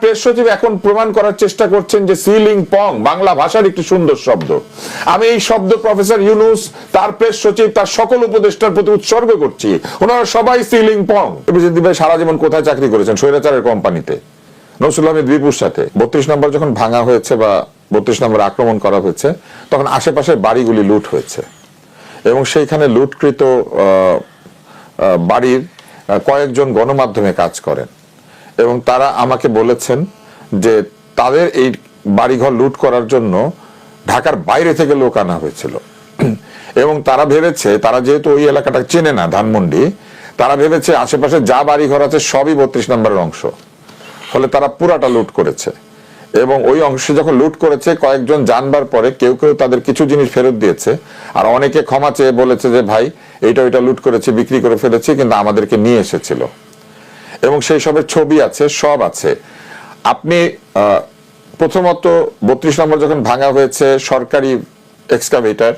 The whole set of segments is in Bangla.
প্রেস সচিব এখন প্রমাণ করার চেষ্টা করছেন যে সিলিং পং বাংলা ভাষার একটি সুন্দর শব্দ। আমি এই শব্দ প্রফেসর ইউনুস, তার প্রেস সচিব, তার সকল উপদেষ্টার প্রতি উৎসর্গ করছি। ওনারা সবাই সিলিং পং। এবিসি ভাই সারা জীবন কোথায় চাকরি করেছেন? স্বৈরাচারের কোম্পানিতে, নসরুল আহমেদ বিপুর সাথে। 32 নম্বর যখন ভাঙা হয়েছে বা 32 নম্বর আক্রমণ করা হয়েছে, তখন আশেপাশের বাড়িগুলি লুট হয়েছে এবং সেইখানে লুটকৃত বাড়ির কয়েকজন গণমাধ্যমে কাজ করেন এবং তারা আমাকে বলেছেন যে তাদের এই বাড়িঘর লুট করার জন্য ঢাকার বাইরে থেকে লোক আনা হয়েছিল এবং তারা ভেবেছে, তারা যেহেতু ওই এলাকাটা চেনে না ধানমন্ডি, তারা ভেবেছে আশেপাশে যা বাড়িঘর আছে সবই 32 নম্বরের অংশ, ফলে তারা পুরাটা লুট করেছে এবং ওই অংশে যখন লুট করেছে কয়েকজন জানবার পরে কেউ কেউ তাদের কিছু জিনিস ফেরত দিয়েছে আর অনেকে ক্ষমা চেয়ে বলেছে যে ভাই এইটা লুট করেছে, বিক্রি করে ফেলেছি, কিন্তু আমাদেরকে নিয়ে এসেছিল এবং সেই সবের ছবি আছে, সব আছে। আপনি প্রথমত 32 নম্বর যখন ভাঙা হয়েছে সরকারি এক্সকাভেটর,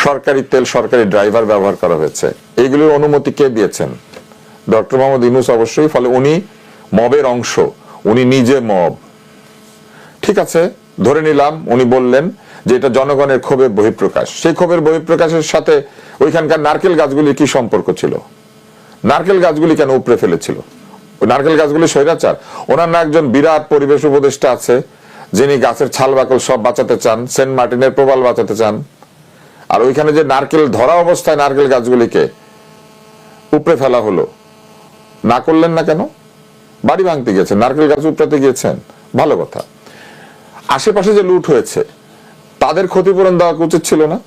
সরকারি তেল, সরকারি ড্রাইভার ব্যবহার করা হয়েছে। এইগুলির অনুমতি কে দিয়েছেন? ডক্টর মোহাম্মদ ইউনূস অবশ্যই। ফলে উনি মবের অংশ, উনি নিজে মব। ঠিক আছে, ধরে নিলাম উনি বললেন যে এটা জনগণের ক্ষোভের বহিঃপ্রকাশ। সেই ক্ষোভের বহিঃপ্রকাশের সাথে ওইখানকার নারকেল গাছগুলির কি সম্পর্ক ছিল? নারকেল গাছগুলি কেন উপড়ে ফেলেছিল? নারকেল গাছগুলি স্বৈরাচার? ওনার না একজন বিরাট পরিবেশ উপদেষ্টা আছে যিনি গাছের ছাল বাকল সব বাঁচাতে চান, সেন্ট মার্টিনের প্রবাল বাঁচাতে চান, আর ওইখানে যে নারকেল ধরা অবস্থায় নারকেল গাছগুলিকে উপড়ে ফেলা হলো, না করলেন না কেন? বাড়ি ভাঙতে গিয়েছেন, নারকেল গাছ উপড়াতে গিয়েছেন, ভালো কথা। আশেপাশে যে লুট হয়েছে তাদের ক্ষতিপূরণ দেওয়া উচিত ছিল না?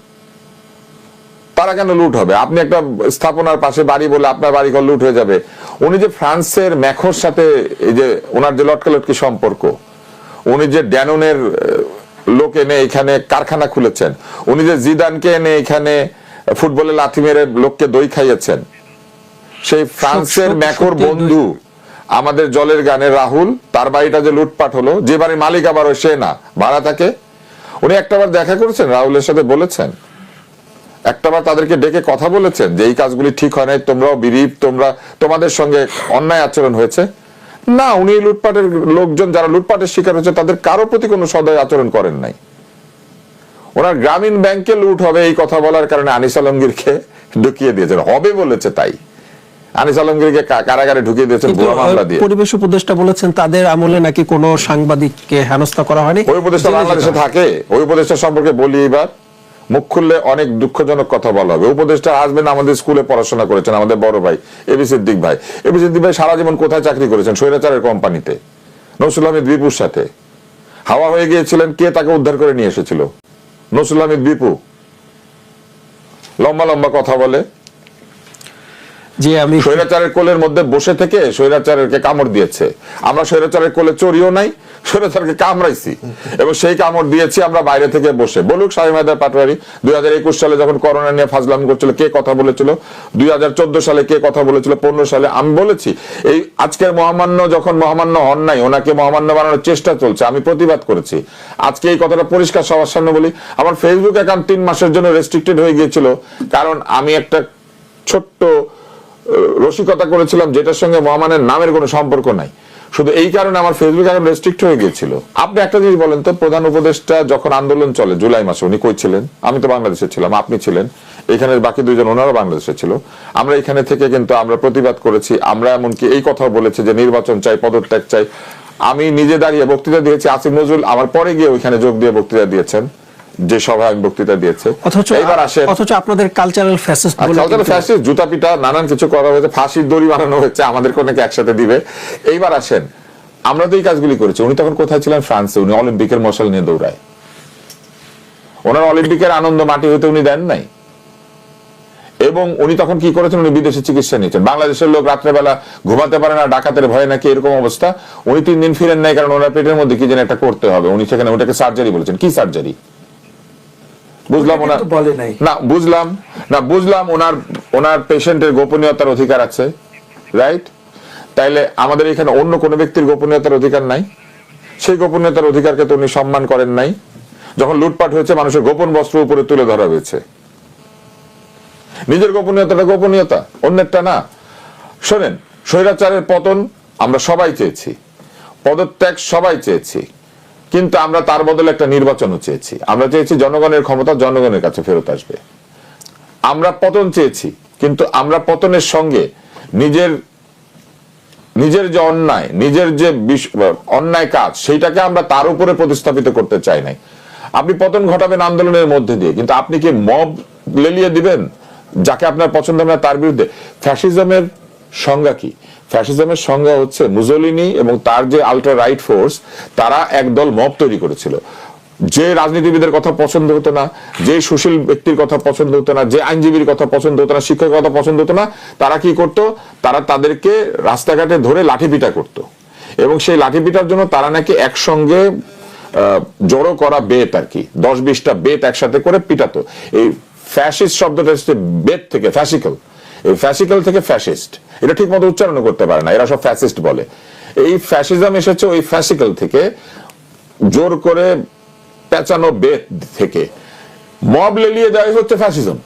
তারা কেন লুট হবে? আপনি একটা স্থাপনার পাশে বাড়ি বলে আপনার বাড়িঘর লুট হয়ে যাবে। উনি যে ফ্রান্সের ম্যাখোর সাথে এই যে ওনার যে লটকালটকি সম্পর্ক, উনি যে ড্যানোনের লোক এনে এখানে কারখানা খুলেছেন, উনি যে জিদানকে এনে এখানে ফুটবলে লাথি মেরে লোককে দই খাইয়েছেন, সেই ফ্রান্সের ম্যাখোর বন্ধু আমাদের জলের গানে রাহুল, তার বাড়িটা যে লুটপাট হলো, যে বাড়ির মালিক আবার সে না, ভাড়া থাকে। উনি একটাবার দেখা করেছেন রাহুলের সাথে, বলেছেন একটাবার তাদেরকে ডেকে কথা বলেছেন যে এই কাজগুলি ঠিক হয় নাই, তোমরাও বিরিপ, তোমাদের সঙ্গে অন্যায় আচরণ হয়েছে? না, উনি লুটপাটের লোকজন যারা লুটপাটের শিকার হয়েছে তাদের কারো প্রতি কোনো সদয় আচরণ করেন নাই। ওনার গ্রামীণ ব্যাংকে লুট হবে এই কথা বলার কারণে আনিস আলমগীরকে ঢুকিয়ে দিয়েছেন, হবে বলেছে তাই আনিস আলমগীরকে কারাগারে ঢুকিয়ে দিয়েছেন ভুয়া মামলা দিয়ে। পরিবেশ উপদেষ্টা বলেছেন তাদের আমলে নাকি কোনো সাংবাদিককে হেনস্থা করা হয়নি। ওই উপদেষ্টা বাংলাদেশে থাকে? ওই উপদেষ্টা সম্পর্কে বলি, এবার মুখ খুললে অনেক দুঃখজনক কথা বলা হবে। উপদেষ্টা হাজবেন্ড আমাদের স্কুলে পড়াশোনা করেছেন, আমাদের বড় ভাই এবি সিদ্দিক ভাই। এবি সিদ্দিক ভাই সারা জীবন কোথায় চাকরি করেছেন? স্বৈরাচারের কোম্পানিতে, নসরুল আহমেদ বিপুর সাথে। হাওয়া হয়ে গিয়েছিলেন, কে তাকে উদ্ধার করে নিয়ে এসেছিল? নসরুল আহমেদ বিপু। লম্বা লম্বা কথা বলে, যে আমি স্বৈরাচারের কোলের মধ্যে বসে থেকে স্বৈরাচারকে কামড় দিয়েছে। আমরা স্বৈরাচারের কোলে চড়িও নাই, স্বৈরাচারকে কামড়াইছি এবং সেই কামড় দিয়েছি আমরা বাইরে থেকে বসে। বলুক শামীম হায়দার পাটোয়ারি 2021 সালে যখন করোনা নিয়ে ফাজলাম করছিল কে কথা বলেছিল? 2014 সালে কে কথা বলেছিল? 15 সালে আমি বলেছি। এই আজকের মহামান্য যখন মহামান্য হন নাই, ওনাকে মহামান্য বানানোর চেষ্টা চলছে, আমি প্রতিবাদ করেছি। আজকে এই কথাটা পরিষ্কার সবার সামনে বলি, আমার ফেসবুক অ্যাকাউন্ট 3 মাসের জন্য রেস্ট্রিক্টেড হয়ে গিয়েছিল, কারণ আমি একটা ছোট্ট রসিকতা করেছিলাম যেটার সঙ্গে মহামানের নামের কোনো সম্পর্ক নাই। শুধু এই কারণে আমার ফেসবুক অ্যাকাউন্ট রেস্ট্রিক্ট হয়ে গিয়েছিল। আপনি একটা জিনিস বলেন তো, প্রধান উপদেষ্টা যখন আন্দোলন চলে জুলাই মাসে, উনি কই ছিলেন? আমি তো বাংলাদেশে ছিলাম, আপনি ছিলেন, এখানের বাকি 2 জন ওনারা বাংলাদেশে ছিল। আমরা এখানে থেকে কিন্তু আমরা প্রতিবাদ করেছি। আমরা এমনকি এই কথাও বলেছি যে নির্বাচন চাই, পদত্যাগ চাই। আমি নিজে দাঁড়িয়ে বক্তৃতা দিয়েছি। আসিফ নজরুল আমার পরে গিয়ে ওইখানে যোগ দিয়ে বক্তৃতা দিয়েছেন, যে সভায় আমি বক্তৃতা দিয়েছে। এবার আসেন, অথচ আপনাদের কালচারাল ফ্যাসিস্ট বলে, কালচারাল ফ্যাসিস্ট, জুতা পিটা নানান কিছু করা হয়েছে, ফাঁসির দড়ি বানানো হচ্ছে, আমাদেরকে অনেকে একসাথে দিবে। এইবার আসেন, আমরা তো এই কাজগুলি করেছি। উনি তখন কোথায় ছিলেন? ফ্রান্সে। উনি অলিম্পিকের মশাল নিয়ে দৌড়ায়। ওনার অলিম্পিকের আনন্দ মাটি হইতে উনি দেন নাই। এবং উনি তখন কি করেছেন? উনি বিদেশে চিকিৎসা নিয়েছেন। বাংলাদেশের লোক রাত্রেবেলা ঘুমাতে পারে না, ডাকাতের ভয় নাকি, এরকম অবস্থা। উনি 3 দিন ফিরেন নাই, কারণ ওনার পেটের মধ্যে কি যেন একটা করতে হবে। উনি সেখানে ওটাকে সার্জারি বলেছেন। কি সার্জারি? বুঝলাম ওনার পেশেন্টের গোপনীয়তার অধিকার আছে, রাইট? তাইলে আমাদের এখানে অন্য কোনো ব্যক্তির গোপনীয়তার অধিকার নাই? সেই গোপনীয়তার অধিকারকে তো উনি সম্মান করেন নাই। যখন লুটপাট হয়েছে মানুষের গোপন বস্ত্র উপরে তুলে ধরা হয়েছে। নিজের গোপনীয়তাটা গোপনীয়তা, অন্যেরটা না। শোনেন, স্বৈরাচারের পতন আমরা সবাই চেয়েছি। পদত্যাগ সবাই চেয়েছি, কিন্তু আমরা তার বদলে একটা নির্বাচনও চেয়েছি। আমরা চেয়েছি জনগণের ক্ষমতা জনগণের কাছে ফেরত আসবে। আমরা পতন চেয়েছি, কিন্তু আমরা পতনের সঙ্গে নিজের যে অন্যায়, নিজের যে অন্যায় কাজ, সেইটাকে আমরা তার উপরে প্রতিস্থাপিত করতে চাই নাই। আপনি পতন ঘটাবেন আন্দোলনের মধ্যে দিয়ে, কিন্তু আপনি কি মব লেলিয়ে দিবেন যাকে আপনার পছন্দ না তার বিরুদ্ধে? ফ্যাসিজমের সংজ্ঞা কি? ফ্যাসিজমের সংজ্ঞা হচ্ছে মুসোলিনি এবং তার যে আল্ট্রা রাইট ফোর্স, তারা একদল মব তৈরি করেছিল। যে রাজনীতিবিদের কথা পছন্দ হতো না, যে সুশীল ব্যক্তির কথা পছন্দ হতো না, যে আইনজীবীর কথা পছন্দ হতো না, শিক্ষকের কথা পছন্দ হতো না, তারা কি করত? তারা তাদেরকে রাস্তাঘাটে ধরে লাঠিপিটা করত। এবং সেই লাঠিপিটার জন্য তারা নাকি একসঙ্গে জড়ো করা বেত আর কি 10-20টা বেত একসাথে করে পিটাতো। এই ফ্যাসিস্ট শব্দটা হচ্ছে বেত থেকে, ফ্যাসিক্যাল, এই ফ্যাসিক্যাল থেকে ফ্যাসিস্ট, এটা ঠিক মতো উচ্চারণ করতে পারে না, এরা সব ফ্যাসিস্ট বলে। এই ফ্যাসিজম এসেছে ওই ফ্যাসিক্যাল থেকে, জোর করে পেঁচানো বেত থেকে। মব লেলিয়ে দেওয়া হচ্ছে ফ্যাসিজম,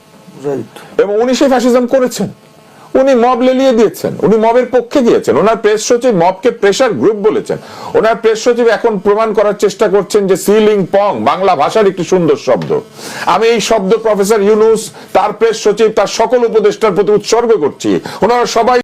এবং উনি সেই ফ্যাসিজম করেছেন। উনি মব লেলিয়ে দিয়েছেন, উনি মবের পক্ষে গিয়েছেন। ওনার প্রেস সচিব মবকে প্রেসার গ্রুপ বলেছেন। ওনার প্রেস সচিব এখন প্রমাণ করার চেষ্টা করছেন যে সিলিং পং বাংলা ভাষার একটি সুন্দর শব্দ। আমি এই শব্দ প্রফেসর ইউনূস, তার প্রেস সচিব, তার সকল উপদেষ্টার প্রতি উৎসর্গ করছি। ওনারা সবাই